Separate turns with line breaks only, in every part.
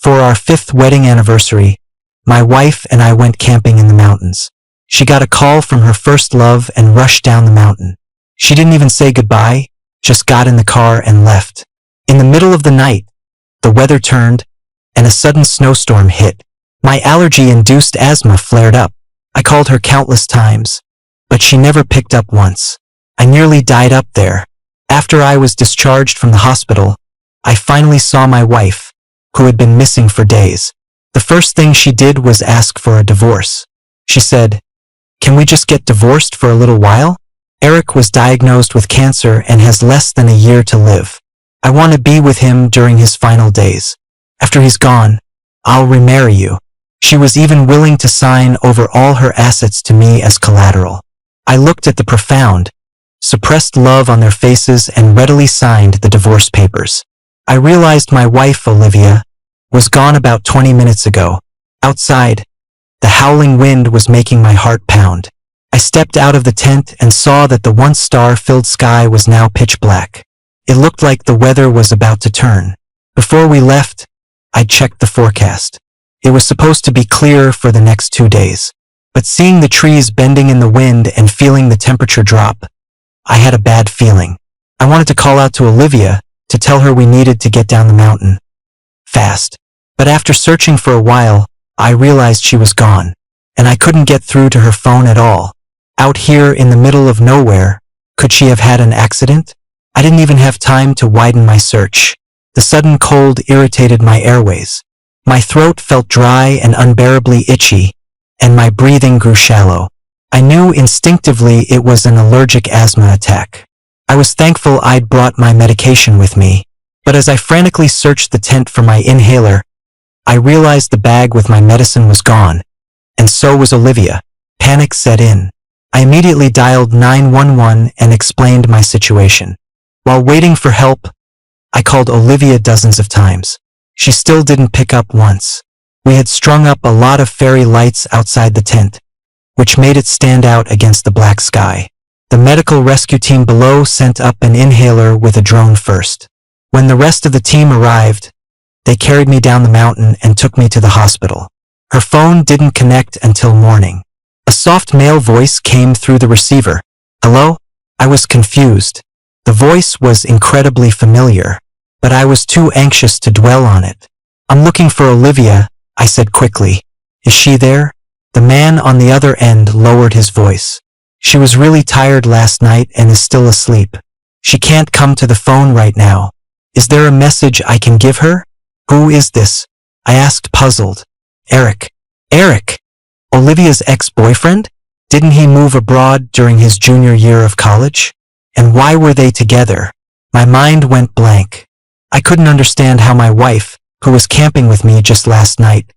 For our 5th wedding anniversary, my wife and I went camping in the mountains. She got a call from her first love and rushed down the mountain. She didn't even say goodbye, just got in the car and left. In the middle of the night, the weather turned, and a sudden snowstorm hit. My allergy-induced asthma flared up. I called her countless times, but she never picked up once. I nearly died up there. After I was discharged from the hospital, I finally saw my wife, who had been missing for days. The first thing she did was ask for a divorce. She said, "Can we just get divorced for a little while? Eric was diagnosed with cancer and has less than a year to live. I want to be with him during his final days. After he's gone, I'll remarry you." She was even willing to sign over all her assets to me as collateral. I looked at the profound, suppressed love on their faces and readily signed the divorce papers. I realized my wife, Olivia, was gone about 20 minutes ago. Outside, the howling wind was making my heart pound. I stepped out of the tent and saw that the once star-filled sky was now pitch black. It looked like the weather was about to turn. Before we left, I checked the forecast. It was supposed to be clear for the next 2 days. But seeing the trees bending in the wind and feeling the temperature drop, I had a bad feeling. I wanted to call out to Olivia to tell her we needed to get down the mountain fast. But after searching for a while, I realized she was gone, and I couldn't get through to her phone at all. Out here in the middle of nowhere, could she have had an accident? I didn't even have time to widen my search. The sudden cold irritated my airways. My throat felt dry and unbearably itchy, and my breathing grew shallow. I knew instinctively it was an allergic asthma attack. I was thankful I'd brought my medication with me, but as I frantically searched the tent for my inhaler, I realized the bag with my medicine was gone, and so was Olivia. Panic set in. I immediately dialed 911 and explained my situation. While waiting for help, I called Olivia dozens of times. She still didn't pick up once. We had strung up a lot of fairy lights outside the tent, which made it stand out against the black sky. The medical rescue team below sent up an inhaler with a drone first. When the rest of the team arrived, they carried me down the mountain and took me to the hospital. Her phone didn't connect until morning. A soft male voice came through the receiver. "Hello?" I was confused. The voice was incredibly familiar, but I was too anxious to dwell on it. "I'm looking for Olivia," I said quickly. "Is she there?" The man on the other end lowered his voice. "She was really tired last night and is still asleep. She can't come to the phone right now. Is there a message I can give her?" "Who is this?" I asked, puzzled. "Eric." "Eric? Olivia's ex-boyfriend? Didn't he move abroad during his junior year of college? And why were they together?" My mind went blank. I couldn't understand how my wife, who was camping with me just last night,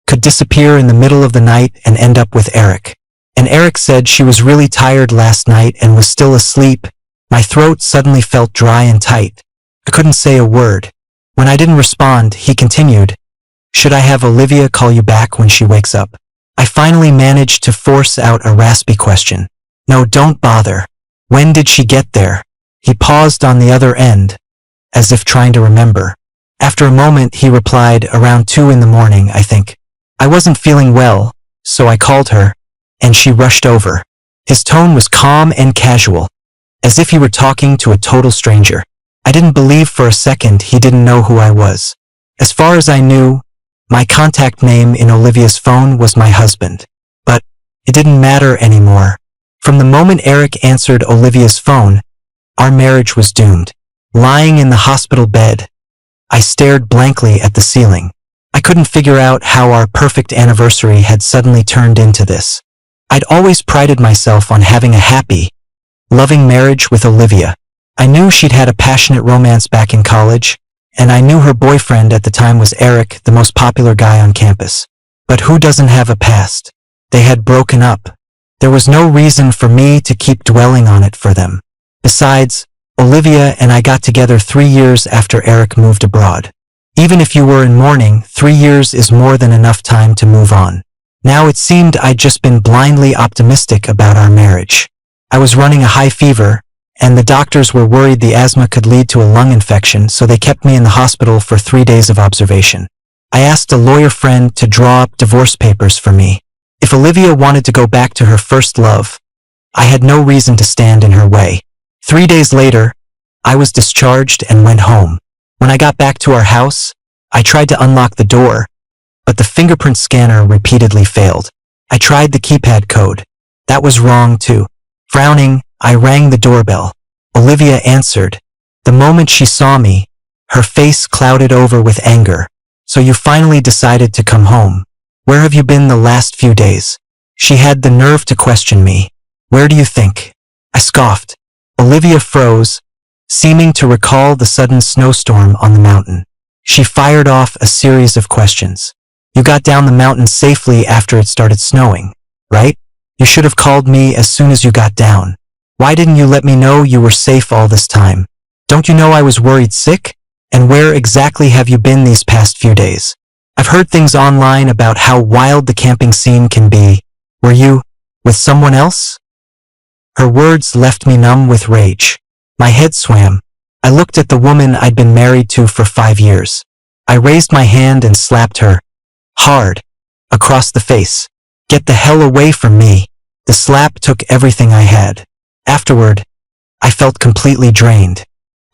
could disappear in the middle of the night and end up with Eric. And Eric said she was really tired last night and was still asleep. My throat suddenly felt dry and tight. I couldn't say a word. When I didn't respond, he continued, "Should I have Olivia call you back when she wakes up?" I finally managed to force out a raspy question. "No, don't bother. When did she get there?" He paused on the other end, as if trying to remember. After a moment, he replied, "Around 2 in the morning, I think." I wasn't feeling well, so I called her, and she rushed over. His tone was calm and casual, as if he were talking to a total stranger. I didn't believe for a second he didn't know who I was. As far as I knew, my contact name in Olivia's phone was my husband. But it didn't matter anymore. From the moment Eric answered Olivia's phone, our marriage was doomed. Lying in the hospital bed, I stared blankly at the ceiling. I couldn't figure out how our perfect anniversary had suddenly turned into this. I'd always prided myself on having a happy, loving marriage with Olivia. I knew she'd had a passionate romance back in college, and I knew her boyfriend at the time was Eric, the most popular guy on campus. But who doesn't have a past? They had broken up. There was no reason for me to keep dwelling on it for them. Besides, Olivia and I got together 3 years after Eric moved abroad. Even if you were in mourning, 3 years is more than enough time to move on. Now it seemed I'd just been blindly optimistic about our marriage. I was running a high fever, and the doctors were worried the asthma could lead to a lung infection, so they kept me in the hospital for 3 days of observation. I asked a lawyer friend to draw up divorce papers for me. If Olivia wanted to go back to her first love, I had no reason to stand in her way. 3 days later, I was discharged and went home. When I got back to our house, I tried to unlock the door, but the fingerprint scanner repeatedly failed. I tried the keypad code. That was wrong too. Frowning, I rang the doorbell. Olivia answered. The moment she saw me, her face clouded over with anger. So you finally decided to come home. Where have you been the last few days? She had the nerve to question me. Where do you think? I scoffed. Olivia froze, seeming to recall the sudden snowstorm on the mountain. She fired off a series of questions. You got down the mountain safely after it started snowing, right? You should have called me as soon as you got down. Why didn't you let me know you were safe all this time? Don't you know I was worried sick? And where exactly have you been these past few days? I've heard things online about how wild the camping scene can be. Were you with someone else? Her words left me numb with rage. My head swam. I looked at the woman I'd been married to for 5 years. I raised my hand and slapped her, hard, across the face. Get the hell away from me. The slap took everything I had. Afterward, I felt completely drained.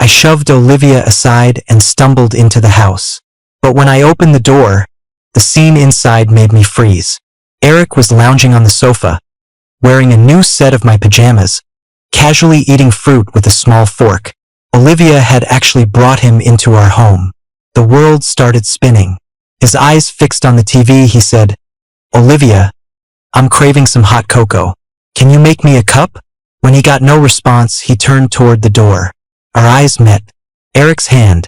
I shoved Olivia aside and stumbled into the house. But when I opened the door, the scene inside made me freeze. Eric was lounging on the sofa, wearing a new set of my pajamas, casually eating fruit with a small fork. Olivia had actually brought him into our home. The world started spinning. His eyes fixed on the TV, he said, Olivia, I'm craving some hot cocoa. Can you make me a cup? When he got no response, he turned toward the door. Our eyes met. Eric's hand,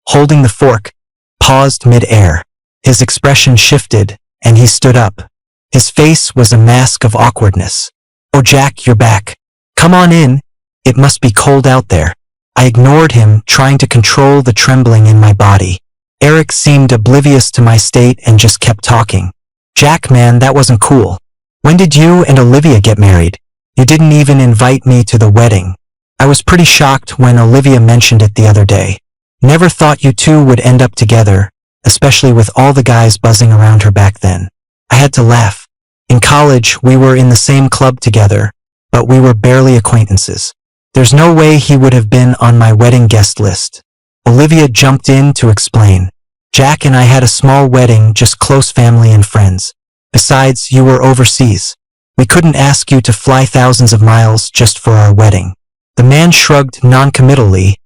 holding the fork, paused mid-air. His expression shifted, and he stood up. His face was a mask of awkwardness. Oh, Jack, you're back. Come on in. It must be cold out there. I ignored him, trying to control the trembling in my body. Eric seemed oblivious to my state and just kept talking. Jack, man, that wasn't cool. When did you and Olivia get married? You didn't even invite me to the wedding. I was pretty shocked when Olivia mentioned it the other day. Never thought you two would end up together, especially with all the guys buzzing around her back then. I had to laugh. In college, we were in the same club together, but we were barely acquaintances. There's no way he would have been on my wedding guest list. Olivia jumped in to explain. Jack and I had a small wedding, just close family and friends. Besides, you were overseas. We couldn't ask you to fly thousands of miles just for our wedding. The man shrugged non-committally,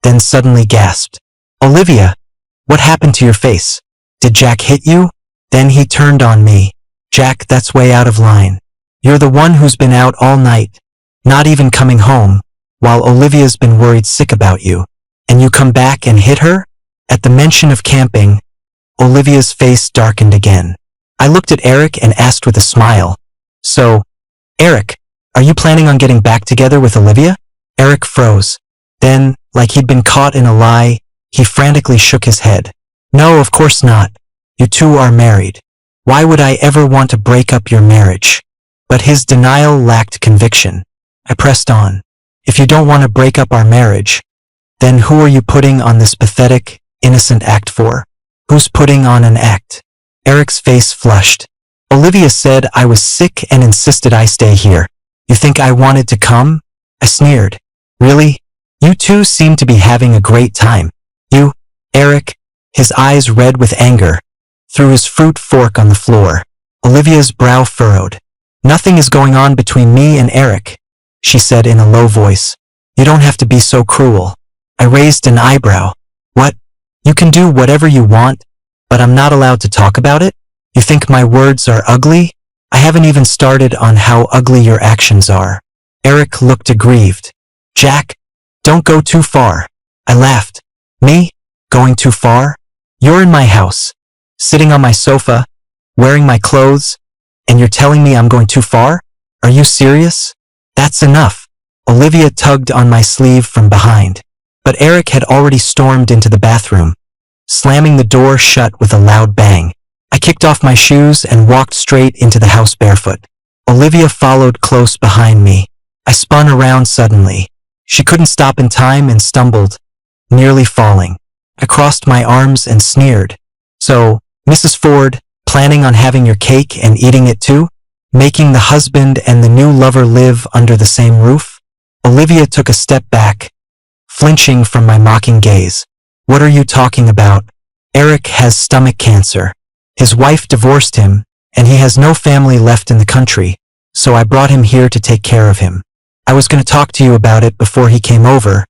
then suddenly gasped. Olivia, what happened to your face? Did Jack hit you? Then he turned on me. Jack, that's way out of line. You're the one who's been out all night, not even coming home, while Olivia's been worried sick about you. And you come back and hit her? At the mention of camping, Olivia's face darkened again. I looked at Eric and asked with a smile. So, Eric, are you planning on getting back together with Olivia? Eric froze. Then, like he'd been caught in a lie, he frantically shook his head. No, of course not. You two are married. Why would I ever want to break up your marriage? But his denial lacked conviction. I pressed on. If you don't want to break up our marriage, then who are you putting on this pathetic, innocent act for? Who's putting on an act? Eric's face flushed. Olivia said I was sick and insisted I stay here. You think I wanted to come? I sneered. Really? You two seem to be having a great time. You, Eric, his eyes red with anger, threw his fruit fork on the floor. Olivia's brow furrowed. Nothing is going on between me and Eric, she said in a low voice. You don't have to be so cruel. I raised an eyebrow. What? You can do whatever you want, but I'm not allowed to talk about it? You think my words are ugly? I haven't even started on how ugly your actions are. Eric looked aggrieved. Jack, don't go too far. I laughed. Me? Going too far? You're in my house, sitting on my sofa, wearing my clothes, and you're telling me I'm going too far? Are you serious? That's enough. Olivia tugged on my sleeve from behind. But Eric had already stormed into the bathroom, slamming the door shut with a loud bang. I kicked off my shoes and walked straight into the house barefoot. Olivia followed close behind me. I spun around suddenly. She couldn't stop in time and stumbled, nearly falling. I crossed my arms and sneered. So, Mrs. Ford, planning on having your cake and eating it too? Making the husband and the new lover live under the same roof? Olivia took a step back, flinching from my mocking gaze. What are you talking about? Eric has stomach cancer. His wife divorced him, and he has no family left in the country, so I brought him here to take care of him. I was going to talk to you about it before he came over,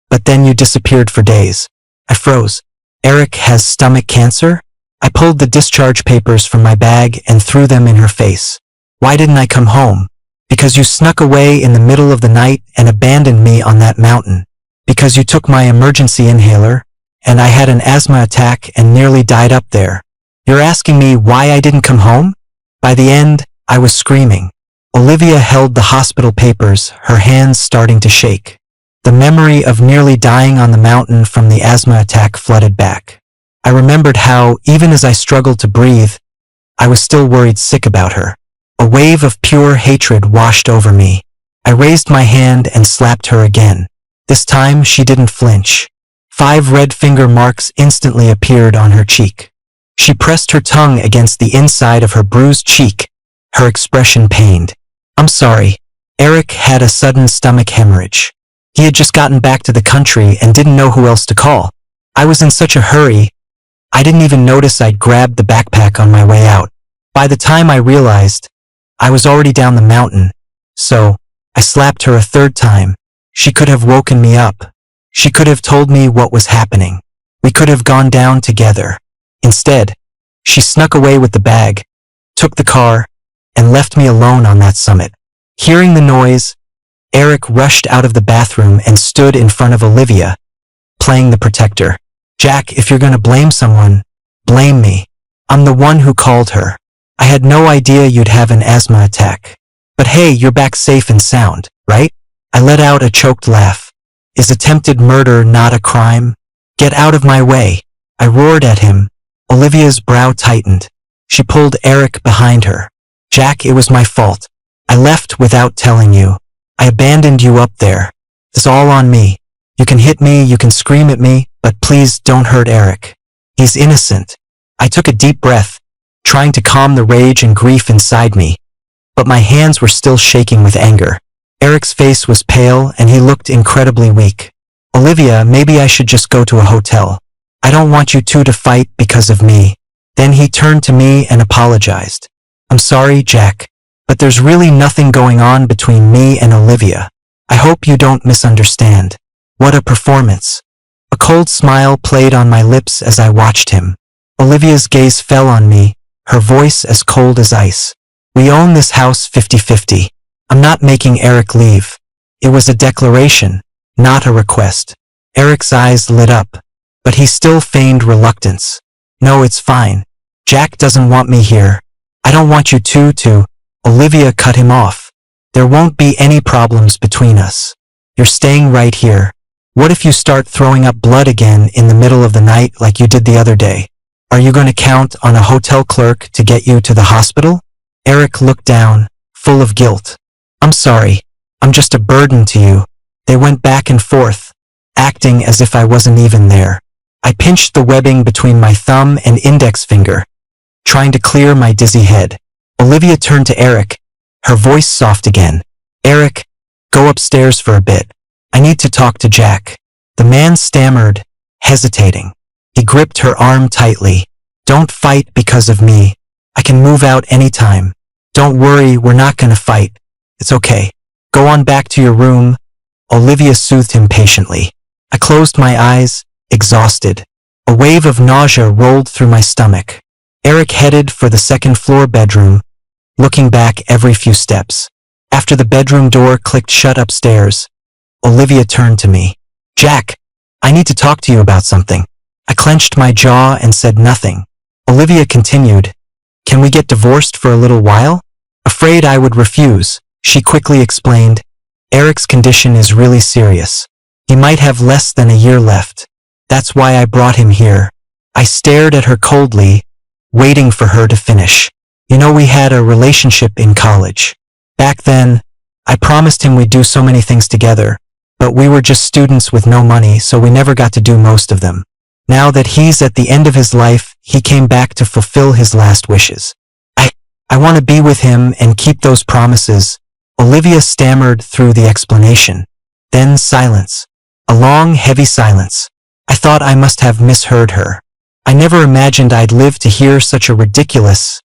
but then you disappeared for days. I froze. Eric has stomach cancer? I pulled the discharge papers from my bag and threw them in her face. Why didn't I come home? Because you snuck away in the middle of the night and abandoned me on that mountain. Because you took my emergency inhaler, and I had an asthma attack and nearly died up there. You're asking me why I didn't come home? By the end, I was screaming. Olivia held the hospital papers, her hands starting to shake. The memory of nearly dying on the mountain from the asthma attack flooded back. I remembered how, even as I struggled to breathe, I was still worried sick about her. A wave of pure hatred washed over me. I raised my hand and slapped her again. This time, she didn't flinch. 5 red finger marks instantly appeared on her cheek. She pressed her tongue against the inside of her bruised cheek, her expression pained. I'm sorry. Eric had a sudden stomach hemorrhage. He had just gotten back to the country and didn't know who else to call. I was in such a hurry, I didn't even notice I'd grabbed the backpack on my way out. By the time I realized, I was already down the mountain, so I slapped her a 3rd time. She could have woken me up. She could have told me what was happening. We could have gone down together. Instead, she snuck away with the bag, took the car, and left me alone on that summit. Hearing the noise, Eric rushed out of the bathroom and stood in front of Olivia, playing the protector. Jack, if you're gonna blame someone, blame me. I'm the one who called her. I had no idea you'd have an asthma attack. But hey, you're back safe and sound, right? I let out a choked laugh. Is attempted murder not a crime? Get out of my way. I roared at him. Olivia's brow tightened. She pulled Eric behind her. Jack, it was my fault. I left without telling you. I abandoned you up there. It's all on me. You can hit me, you can scream at me, but please don't hurt Eric. He's innocent. I took a deep breath, trying to calm the rage and grief inside me, but my hands were still shaking with anger. Eric's face was pale and he looked incredibly weak. Olivia, maybe I should just go to a hotel. I don't want you two to fight because of me. Then he turned to me and apologized. I'm sorry, Jack, but there's really nothing going on between me and Olivia. I hope you don't misunderstand. What a performance. A cold smile played on my lips as I watched him. Olivia's gaze fell on me, her voice as cold as ice. We own this house 50-50. I'm not making Eric leave. It was a declaration, not a request. Eric's eyes lit up, but he still feigned reluctance. No, it's fine. Jack doesn't want me here. I don't want you two to. Olivia cut him off. There won't be any problems between us. You're staying right here. What if you start throwing up blood again in the middle of the night like you did the other day? Are you going to count on a hotel clerk to get you to the hospital? Eric looked down, full of guilt. I'm sorry. I'm just a burden to you. They went back and forth, acting as if I wasn't even there. I pinched the webbing between my thumb and index finger, trying to clear my dizzy head. Olivia turned to Eric, her voice soft again. Eric, go upstairs for a bit. I need to talk to Jack. The man stammered, hesitating. He gripped her arm tightly. Don't fight because of me. I can move out anytime. Don't worry, we're not gonna fight. It's okay. Go on back to your room. Olivia soothed him patiently. I closed my eyes, exhausted. A wave of nausea rolled through my stomach. Eric headed for the 2nd floor bedroom, looking back every few steps. After the bedroom door clicked shut upstairs, Olivia turned to me. Jack, I need to talk to you about something. I clenched my jaw and said nothing. Olivia continued. Can we get divorced for a little while? Afraid I would refuse, she quickly explained. Eric's condition is really serious. He might have less than a year left. That's why I brought him here. I stared at her coldly, waiting for her to finish. You know, we had a relationship in college. Back then, I promised him we'd do so many things together, but we were just students with no money, so we never got to do most of them. Now that he's at the end of his life, he came back to fulfill his last wishes. I want to be with him and keep those promises. Olivia stammered through the explanation. Then silence. A long, heavy silence. I thought I must have misheard her. I never imagined I'd live to hear such a ridiculous,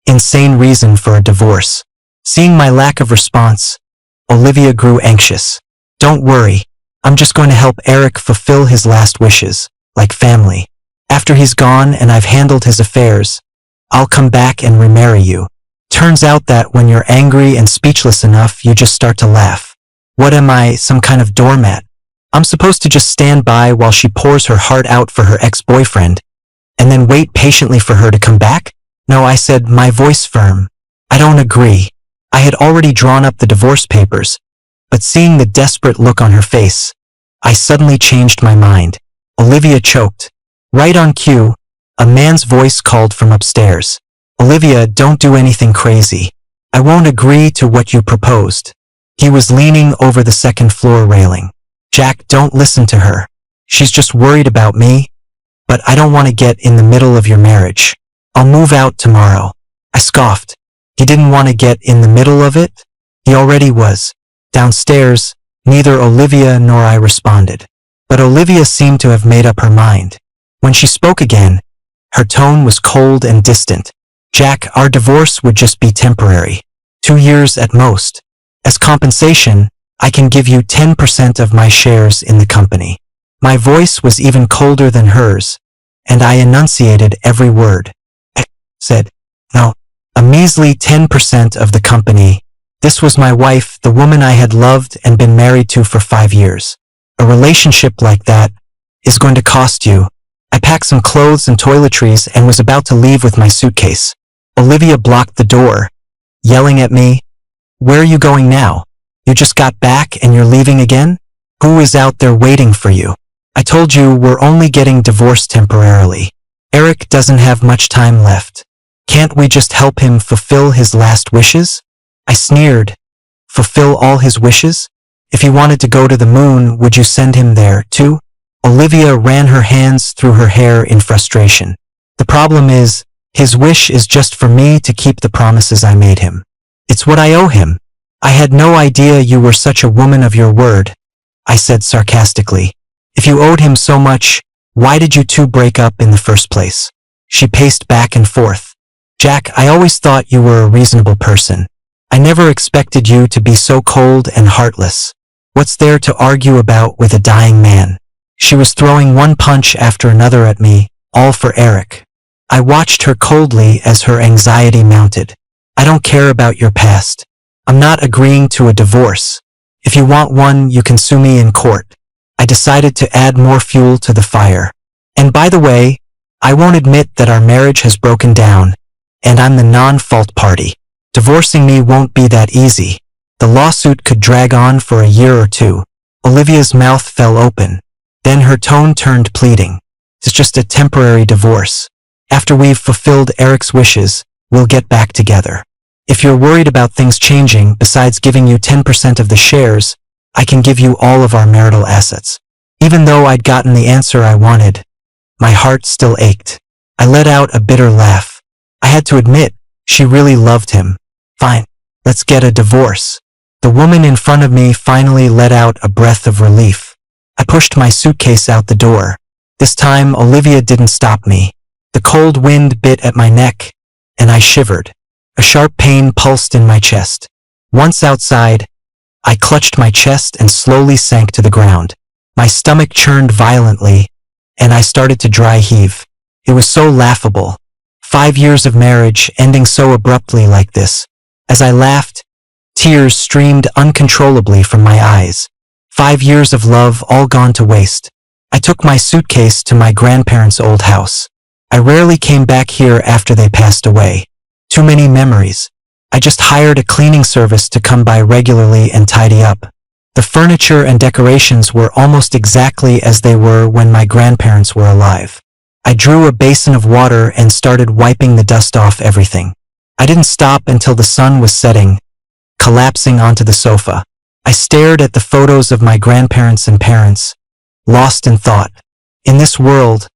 insane reason for a divorce. Seeing my lack of response, Olivia grew anxious. Don't worry. I'm just going to help Eric fulfill his last wishes, like family. After he's gone and I've handled his affairs, I'll come back and remarry you. Turns out that when you're angry and speechless enough, you just start to laugh. What am I, some kind of doormat? I'm supposed to just stand by while she pours her heart out for her ex-boyfriend, and then wait patiently for her to come back? No, I said, my voice firm. I don't agree. I had already drawn up the divorce papers, but seeing the desperate look on her face, I suddenly changed my mind. Olivia choked. Right on cue, a man's voice called from upstairs. Olivia, don't do anything crazy. I won't agree to what you proposed. He was leaning over the second floor railing. Jack, don't listen to her. She's just worried about me, but I don't want to get in the middle of your marriage. I'll move out tomorrow. I scoffed. He didn't want to get in the middle of it? He already was. Downstairs, neither Olivia nor I responded. But Olivia seemed to have made up her mind. When she spoke again, her tone was cold and distant. Jack, our divorce would just be temporary. 2 years at most. As compensation, I can give you 10% of my shares in the company. My voice was even colder than hers, and I enunciated every word. I said, no, a measly 10% of the company. This was my wife, the woman I had loved and been married to for 5 years. A relationship like that is going to cost you. I packed some clothes and toiletries and was about to leave with my suitcase. Olivia blocked the door, yelling at me, where are you going now? You just got back and you're leaving again? Who is out there waiting for you? I told you we're only getting divorced temporarily. Eric doesn't have much time left. Can't we just help him fulfill his last wishes? I sneered. Fulfill all his wishes? If he wanted to go to the moon, would you send him there, too? Olivia ran her hands through her hair in frustration. The problem is, his wish is just for me to keep the promises I made him. It's what I owe him. I had no idea you were such a woman of your word, I said sarcastically. If you owed him so much, why did you two break up in the first place? She paced back and forth. Jack, I always thought you were a reasonable person. I never expected you to be so cold and heartless. What's there to argue about with a dying man? She was throwing one punch after another at me, all for Eric. I watched her coldly as her anxiety mounted. I don't care about your past. I'm not agreeing to a divorce. If you want one, you can sue me in court. I decided to add more fuel to the fire. And by the way, I won't admit that our marriage has broken down, and I'm the non-fault party. Divorcing me won't be that easy. The lawsuit could drag on for a year or two. Olivia's mouth fell open. Then her tone turned pleading. It's just a temporary divorce. After we've fulfilled Eric's wishes, we'll get back together. If you're worried about things changing, besides giving you 10% of the shares, I can give you all of our marital assets. Even though I'd gotten the answer I wanted, my heart still ached. I let out a bitter laugh. I had to admit, she really loved him. Fine, let's get a divorce. The woman in front of me finally let out a breath of relief. I pushed my suitcase out the door. This time, Olivia didn't stop me. The cold wind bit at my neck, and I shivered. A sharp pain pulsed in my chest. Once outside, I clutched my chest and slowly sank to the ground. My stomach churned violently, and I started to dry heave. It was so laughable. 5 years of marriage ending so abruptly like this. As I laughed, tears streamed uncontrollably from my eyes. 5 years of love all gone to waste. I took my suitcase to my grandparents' old house. I rarely came back here after they passed away. Too many memories. I just hired a cleaning service to come by regularly and tidy up. The furniture and decorations were almost exactly as they were when my grandparents were alive. I drew a basin of water and started wiping the dust off everything. I didn't stop until the sun was setting, collapsing onto the sofa. I stared at the photos of my grandparents and parents, lost in thought. In this world,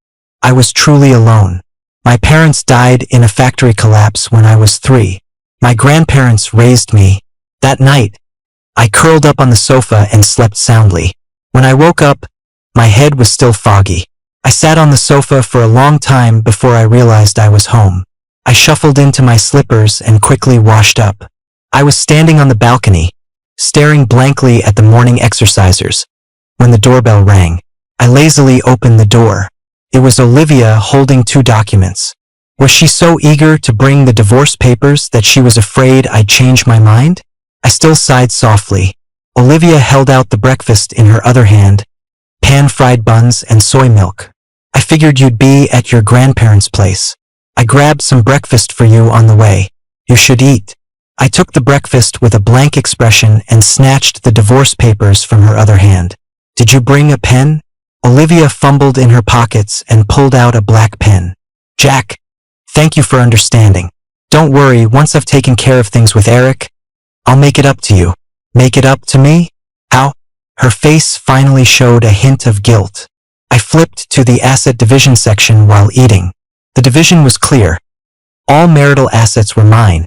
I was truly alone. My parents died in a factory collapse when I was 3. My grandparents raised me. That night, I curled up on the sofa and slept soundly. When I woke up, my head was still foggy. I sat on the sofa for a long time before I realized I was home. I shuffled into my slippers and quickly washed up. I was standing on the balcony, staring blankly at the morning exercisers, when the doorbell rang. I lazily opened the door. It was Olivia holding 2 documents. Was she so eager to bring the divorce papers that she was afraid I'd change my mind? I still sighed softly. Olivia held out the breakfast in her other hand, pan-fried buns and soy milk. I figured you'd be at your grandparents' place. I grabbed some breakfast for you on the way. You should eat. I took the breakfast with a blank expression and snatched the divorce papers from her other hand. Did you bring a pen? Olivia fumbled in her pockets and pulled out a black pen. Jack, thank you for understanding. Don't worry, once I've taken care of things with Eric, I'll make it up to you. Make it up to me? How? Her face finally showed a hint of guilt. I flipped to the asset division section while eating. The division was clear. All marital assets were mine,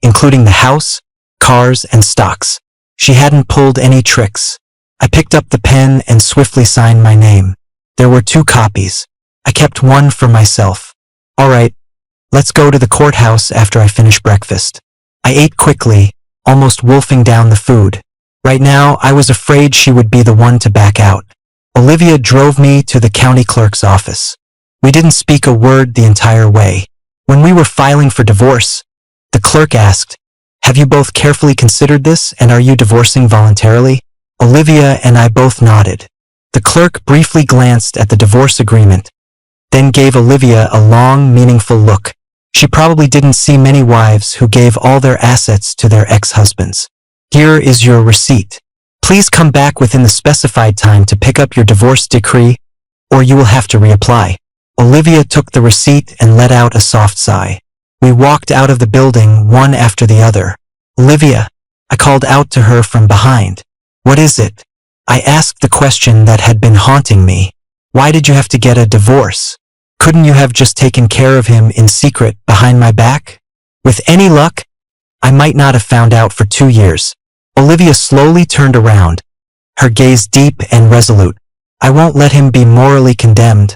including the house, cars, and stocks. She hadn't pulled any tricks. I picked up the pen and swiftly signed my name. There were 2 copies. I kept one for myself. All right, let's go to the courthouse after I finish breakfast. I ate quickly, almost wolfing down the food. Right now, I was afraid she would be the one to back out. Olivia drove me to the county clerk's office. We didn't speak a word the entire way. When we were filing for divorce, the clerk asked, "Have you both carefully considered this, and are you divorcing voluntarily?" Olivia and I both nodded. The clerk briefly glanced at the divorce agreement, then gave Olivia a long, meaningful look. She probably didn't see many wives who gave all their assets to their ex-husbands. Here is your receipt. Please come back within the specified time to pick up your divorce decree, or you will have to reapply. Olivia took the receipt and let out a soft sigh. We walked out of the building one after the other. Olivia, I called out to her from behind. What is it? I asked the question that had been haunting me. Why did you have to get a divorce? Couldn't you have just taken care of him in secret behind my back? With any luck, I might not have found out for 2 years. Olivia slowly turned around, her gaze deep and resolute. I won't let him be morally condemned,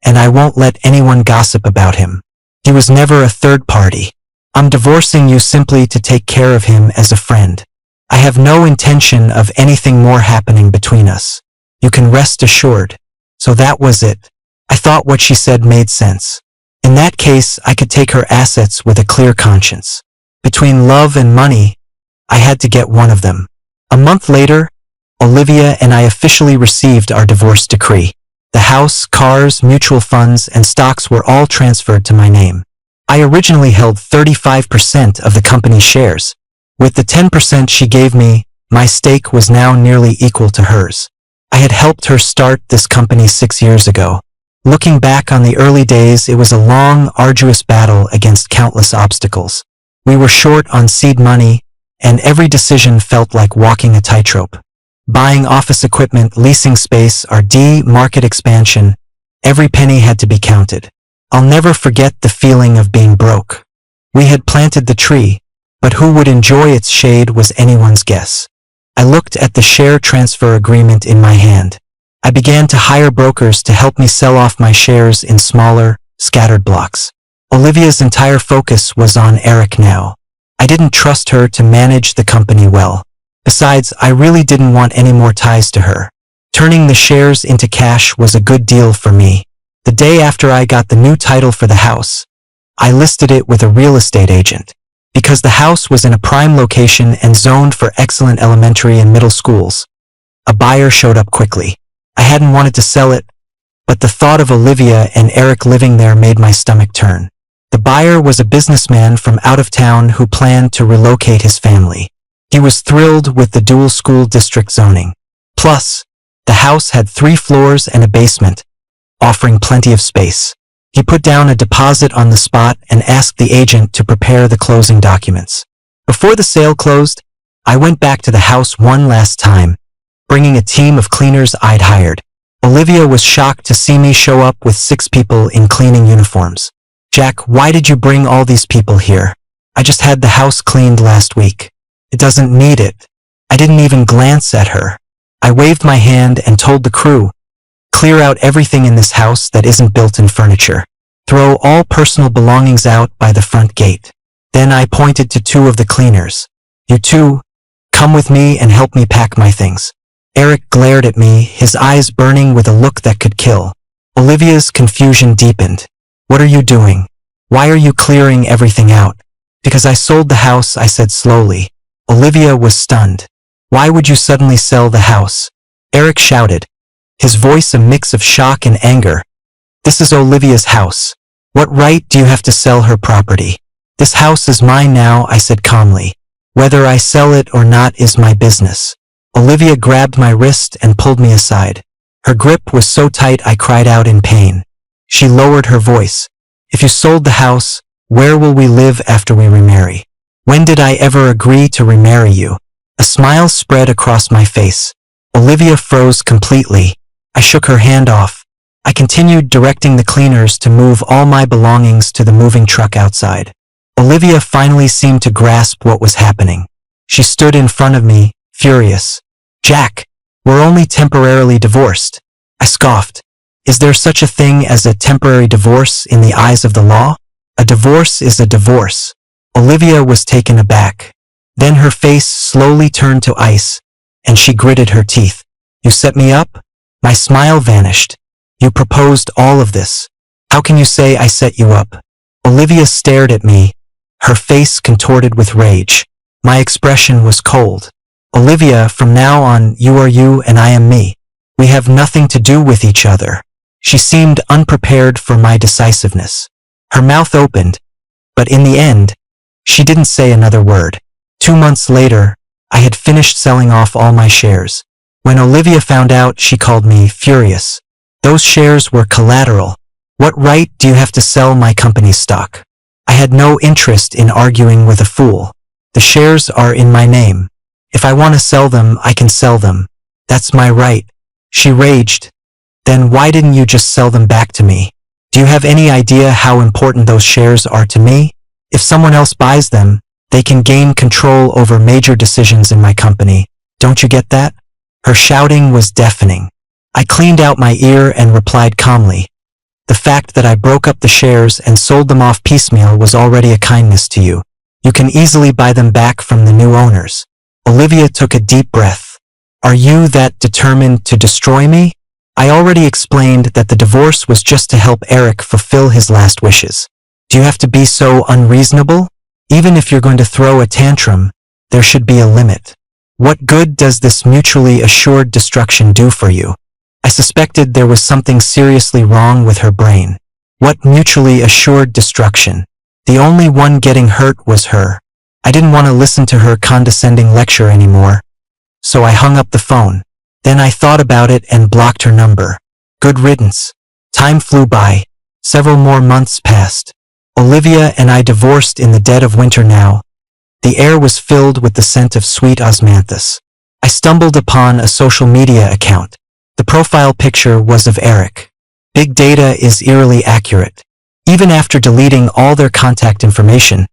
and I won't let anyone gossip about him. He was never a third party. I'm divorcing you simply to take care of him as a friend. I have no intention of anything more happening between us. You can rest assured. So that was it. I thought what she said made sense. In that case, I could take her assets with a clear conscience. Between love and money, I had to get one of them. A month later, Olivia and I officially received our divorce decree. The house, cars, mutual funds, and stocks were all transferred to my name. I originally held 35% of the company's shares. With the 10% she gave me, my stake was now nearly equal to hers. I had helped her start this company 6 years ago. Looking back on the early days, it was a long, arduous battle against countless obstacles. We were short on seed money, and every decision felt like walking a tightrope. Buying office equipment, leasing space, RD, market expansion, every penny had to be counted. I'll never forget the feeling of being broke. We had planted the tree, but who would enjoy its shade was anyone's guess. I looked at the share transfer agreement in my hand. I began to hire brokers to help me sell off my shares in smaller, scattered blocks. Olivia's entire focus was on Eric now. I didn't trust her to manage the company well. Besides, I really didn't want any more ties to her. Turning the shares into cash was a good deal for me. The day after I got the new title for the house, I listed it with a real estate agent. Because the house was in a prime location and zoned for excellent elementary and middle schools, a buyer showed up quickly. I hadn't wanted to sell it, but the thought of Olivia and Eric living there made my stomach turn. The buyer was a businessman from out of town who planned to relocate his family. He was thrilled with the dual school district zoning. Plus, the house had 3 floors and a basement, offering plenty of space. He put down a deposit on the spot and asked the agent to prepare the closing documents. Before the sale closed, I went back to the house one last time, bringing a team of cleaners I'd hired. Olivia was shocked to see me show up with 6 people in cleaning uniforms. Jack, why did you bring all these people here? I just had the house cleaned last week. It doesn't need it. I didn't even glance at her. I waved my hand and told the crew, clear out everything in this house that isn't built-in furniture. Throw all personal belongings out by the front gate. Then I pointed to 2 of the cleaners. You 2, come with me and help me pack my things. Eric glared at me, his eyes burning with a look that could kill. Olivia's confusion deepened. What are you doing? Why are you clearing everything out? Because I sold the house, I said slowly. Olivia was stunned. Why would you suddenly sell the house? Eric shouted, his voice a mix of shock and anger. This is Olivia's house. What right do you have to sell her property? This house is mine now, I said calmly. Whether I sell it or not is my business. Olivia grabbed my wrist and pulled me aside. Her grip was so tight I cried out in pain. She lowered her voice. If you sold the house, where will we live after we remarry? When did I ever agree to remarry you? A smile spread across my face. Olivia froze completely. I shook her hand off. I continued directing the cleaners to move all my belongings to the moving truck outside. Olivia finally seemed to grasp what was happening. She stood in front of me, furious. Jack, we're only temporarily divorced. I scoffed. Is there such a thing as a temporary divorce in the eyes of the law? A divorce is a divorce. Olivia was taken aback. Then her face slowly turned to ice, and she gritted her teeth. You set me up? My smile vanished. You proposed all of this. How can you say I set you up? Olivia stared at me, her face contorted with rage. My expression was cold. Olivia, from now on, you are you and I am me. We have nothing to do with each other. She seemed unprepared for my decisiveness. Her mouth opened, but in the end, she didn't say another word. 2 months later, I had finished selling off all my shares. When Olivia found out, she called me furious. Those shares were collateral. What right do you have to sell my company's stock? I had no interest in arguing with a fool. The shares are in my name. If I want to sell them, I can sell them. That's my right. She raged. Then why didn't you just sell them back to me? Do you have any idea how important those shares are to me? If someone else buys them, they can gain control over major decisions in my company. Don't you get that? Her shouting was deafening. I cleaned out my ear and replied calmly. The fact that I broke up the shares and sold them off piecemeal was already a kindness to you. You can easily buy them back from the new owners. Olivia took a deep breath. Are you that determined to destroy me? I already explained that the divorce was just to help Eric fulfill his last wishes. Do you have to be so unreasonable? Even if you're going to throw a tantrum, there should be a limit. What good does this mutually assured destruction do for you? I suspected there was something seriously wrong with her brain. What mutually assured destruction? The only one getting hurt was her. I didn't want to listen to her condescending lecture anymore, so I hung up the phone. Then I thought about it and blocked her number. Good riddance. Time flew by. Several more months passed. Olivia and I divorced in the dead of winter now. The air was filled with the scent of sweet osmanthus. I stumbled upon a social media account. The profile picture was of Eric. Big data is eerily accurate. Even after deleting all their contact information,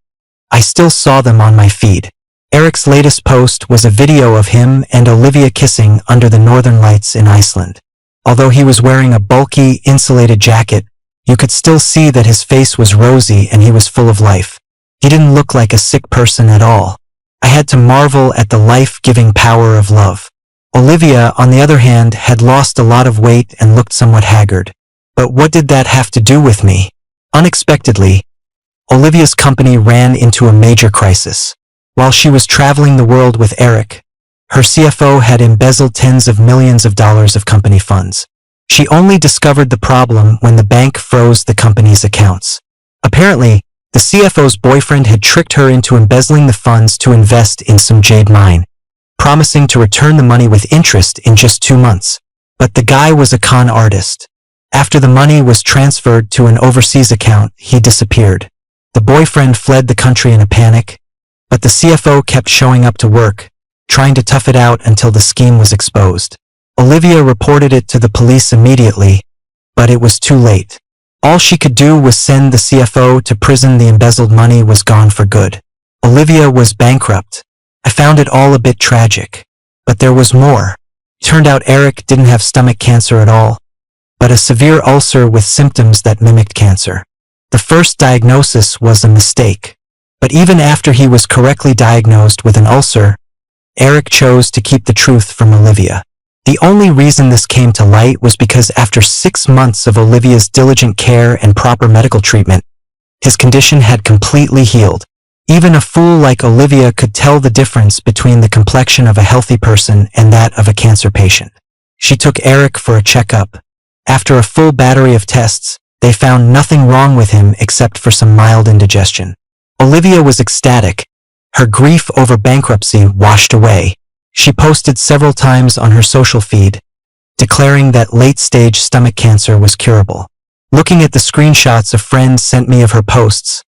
I still saw them on my feed. Eric's latest post was a video of him and Olivia kissing under the northern lights in Iceland. Although he was wearing a bulky, insulated jacket, you could still see that his face was rosy and he was full of life. He didn't look like a sick person at all. I had to marvel at the life-giving power of love. Olivia, on the other hand, had lost a lot of weight and looked somewhat haggard. But what did that have to do with me? Unexpectedly, Olivia's company ran into a major crisis. While she was traveling the world with Eric, her CFO had embezzled tens of millions of dollars of company funds. She only discovered the problem when the bank froze the company's accounts. Apparently, the CFO's boyfriend had tricked her into embezzling the funds to invest in some jade mine, promising to return the money with interest in just 2 months. But the guy was a con artist. After the money was transferred to an overseas account, he disappeared. The boyfriend fled the country in a panic, but the CFO kept showing up to work, trying to tough it out until the scheme was exposed. Olivia reported it to the police immediately, but it was too late. All she could do was send the CFO to prison. The embezzled money was gone for good. Olivia was bankrupt. I found it all a bit tragic. But there was more. Turned out Eric didn't have stomach cancer at all, but a severe ulcer with symptoms that mimicked cancer. The first diagnosis was a mistake. But even after he was correctly diagnosed with an ulcer, Eric chose to keep the truth from Olivia. The only reason this came to light was because after 6 months of Olivia's diligent care and proper medical treatment, his condition had completely healed. Even a fool like Olivia could tell the difference between the complexion of a healthy person and that of a cancer patient. She took Eric for a checkup. After a full battery of tests, they found nothing wrong with him except for some mild indigestion. Olivia was ecstatic. Her grief over bankruptcy washed away. She posted several times on her social feed, declaring that late-stage stomach cancer was curable. Looking at the screenshots a friend sent me of her posts,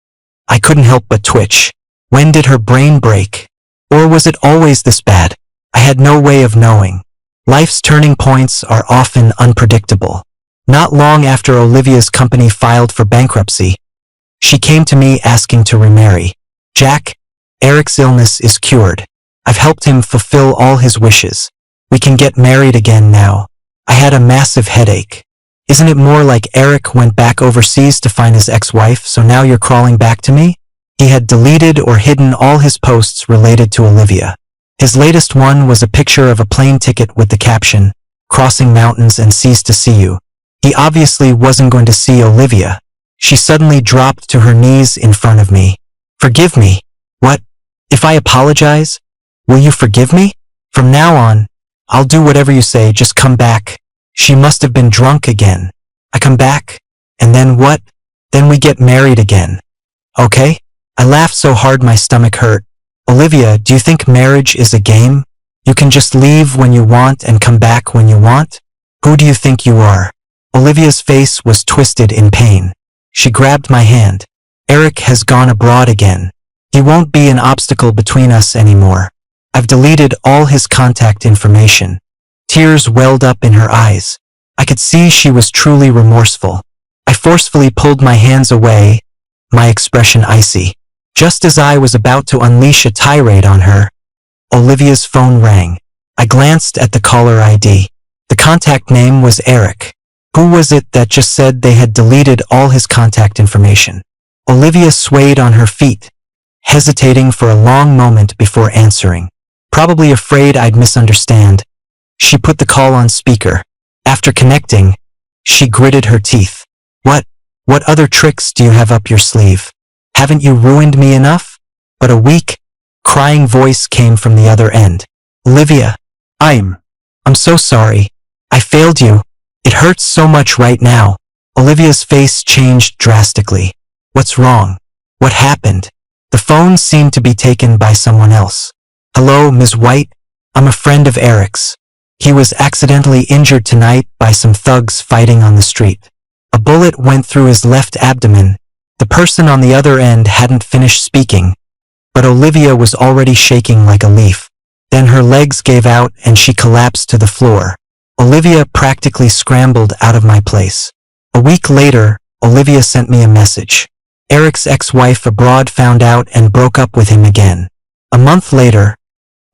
I couldn't help but twitch. When did her brain break? Or was it always this bad? I had no way of knowing. Life's turning points are often unpredictable. Not long after Olivia's company filed for bankruptcy, she came to me asking to remarry. Jack, Eric's illness is cured. I've helped him fulfill all his wishes. We can get married again now. I had a massive headache. Isn't it more like Eric went back overseas to find his ex-wife, so now you're crawling back to me? He had deleted or hidden all his posts related to Olivia. His latest one was a picture of a plane ticket with the caption, "Crossing mountains and seas to see you." He obviously wasn't going to see Olivia. She suddenly dropped to her knees in front of me. "Forgive me." "What? If I apologize? Will you forgive me? From now on, I'll do whatever you say, just come back." She must have been drunk again. I come back, and then what? Then we get married again. Okay? I laughed so hard my stomach hurt. Olivia, do you think marriage is a game? You can just leave when you want and come back when you want? Who do you think you are? Olivia's face was twisted in pain. She grabbed my hand. Eric has gone abroad again. He won't be an obstacle between us anymore. I've deleted all his contact information. Tears welled up in her eyes. I could see she was truly remorseful. I forcefully pulled my hands away, my expression icy. Just as I was about to unleash a tirade on her, Olivia's phone rang. I glanced at the caller ID. The contact name was Eric. Who was it that just said they had deleted all his contact information? Olivia swayed on her feet, hesitating for a long moment before answering. Probably afraid I'd misunderstand, she put the call on speaker. After connecting, she gritted her teeth. What other tricks do you have up your sleeve? Haven't you ruined me enough? But a weak, crying voice came from the other end. Olivia, I'm so sorry. I failed you. It hurts so much right now. Olivia's face changed drastically. What's wrong? What happened? The phone seemed to be taken by someone else. Hello, Ms. White. I'm a friend of Eric's. He was accidentally injured tonight by some thugs fighting on the street. A bullet went through his left abdomen. The person on the other end hadn't finished speaking, but Olivia was already shaking like a leaf. Then her legs gave out and she collapsed to the floor. Olivia practically scrambled out of my place. A week later, Olivia sent me a message. Eric's ex-wife abroad found out and broke up with him again. A month later,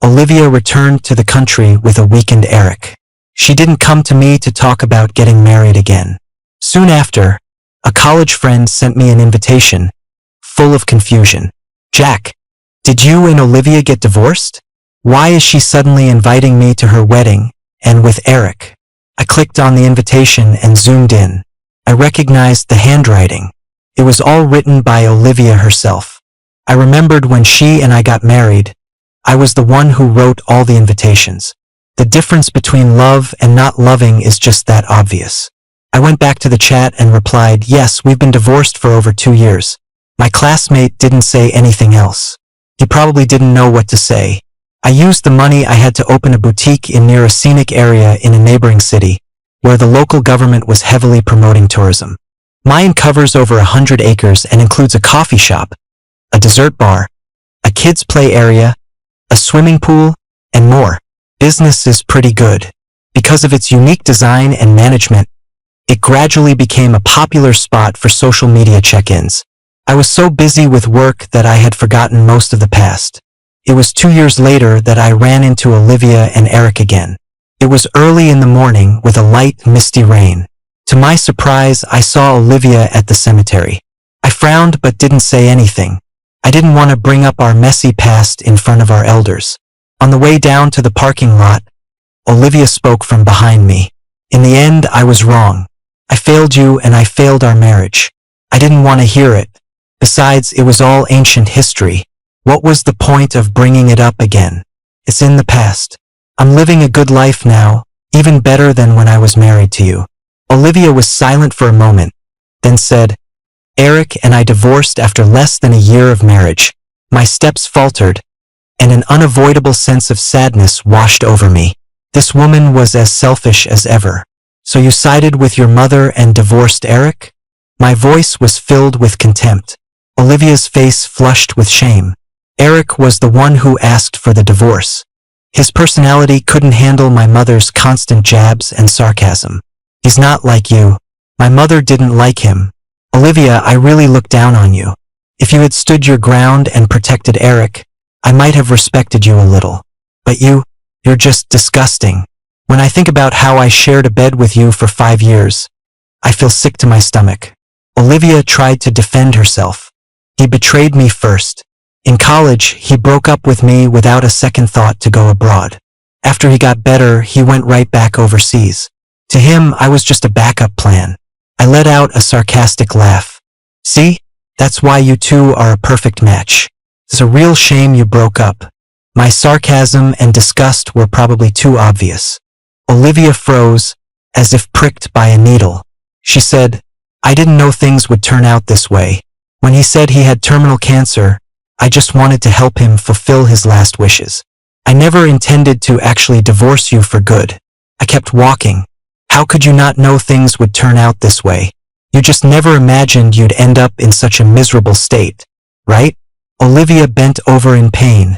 Olivia returned to the country with a weakened Eric. She didn't come to me to talk about getting married again. Soon after, a college friend sent me an invitation, full of confusion. Jack, did you and Olivia get divorced? Why is she suddenly inviting me to her wedding, and with Eric? I clicked on the invitation and zoomed in. I recognized the handwriting. It was all written by Olivia herself. I remembered when she and I got married, I was the one who wrote all the invitations. The difference between love and not loving is just that obvious. I went back to the chat and replied, yes, we've been divorced for over 2 years. My classmate didn't say anything else. He probably didn't know what to say. I used the money I had to open a boutique in near a scenic area in a neighboring city, where the local government was heavily promoting tourism. Mine covers over 100 acres and includes a coffee shop, a dessert bar, a kids' play area, a swimming pool, and more. Business is pretty good. Because of its unique design and management, it gradually became a popular spot for social media check-ins. I was so busy with work that I had forgotten most of the past. It was 2 years later that I ran into Olivia and Eric again. It was early in the morning with a light, misty rain. To my surprise, I saw Olivia at the cemetery. I frowned but didn't say anything. I didn't want to bring up our messy past in front of our elders. On the way down to the parking lot, Olivia spoke from behind me. In the end, I was wrong. I failed you and I failed our marriage. I didn't want to hear it. Besides, it was all ancient history. What was the point of bringing it up again? It's in the past. I'm living a good life now, even better than when I was married to you. Olivia was silent for a moment, then said, Eric and I divorced after less than a year of marriage. My steps faltered, and an unavoidable sense of sadness washed over me. This woman was as selfish as ever. So you sided with your mother and divorced Eric? My voice was filled with contempt. Olivia's face flushed with shame. Eric was the one who asked for the divorce. His personality couldn't handle my mother's constant jabs and sarcasm. He's not like you. My mother didn't like him. Olivia, I really looked down on you. If you had stood your ground and protected Eric, I might have respected you a little. But you're just disgusting. When I think about how I shared a bed with you for 5 years, I feel sick to my stomach. Olivia tried to defend herself. He betrayed me first. In college, he broke up with me without a second thought to go abroad. After he got better, he went right back overseas. To him, I was just a backup plan. I let out a sarcastic laugh. See? That's why you two are a perfect match. It's a real shame you broke up. My sarcasm and disgust were probably too obvious. Olivia froze, as if pricked by a needle. She said, I didn't know things would turn out this way. When he said he had terminal cancer, I just wanted to help him fulfill his last wishes. I never intended to actually divorce you for good. I kept walking. How could you not know things would turn out this way? You just never imagined you'd end up in such a miserable state, right? Olivia bent over in pain,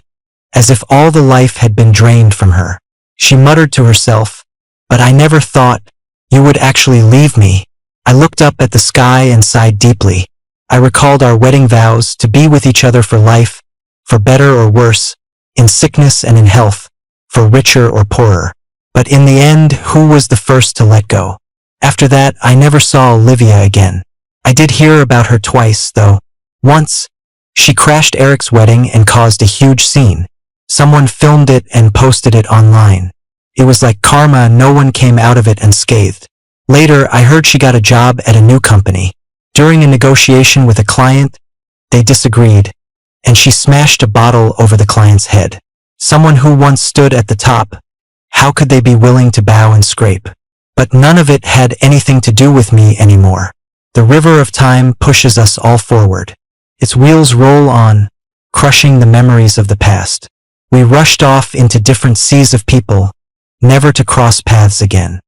as if all the life had been drained from her. She muttered to herself, but I never thought you would actually leave me. I looked up at the sky and sighed deeply. I recalled our wedding vows to be with each other for life, for better or worse, in sickness and in health, for richer or poorer. But in the end, who was the first to let go? After that, I never saw Olivia again. I did hear about her twice, though. Once, she crashed Eric's wedding and caused a huge scene. Someone filmed it and posted it online. It was like karma, no one came out of it unscathed. Later, I heard she got a job at a new company. During a negotiation with a client, they disagreed, and she smashed a bottle over the client's head. Someone who once stood at the top, how could they be willing to bow and scrape? But none of it had anything to do with me anymore. The river of time pushes us all forward. Its wheels roll on, crushing the memories of the past. We rushed off into different seas of people, never to cross paths again.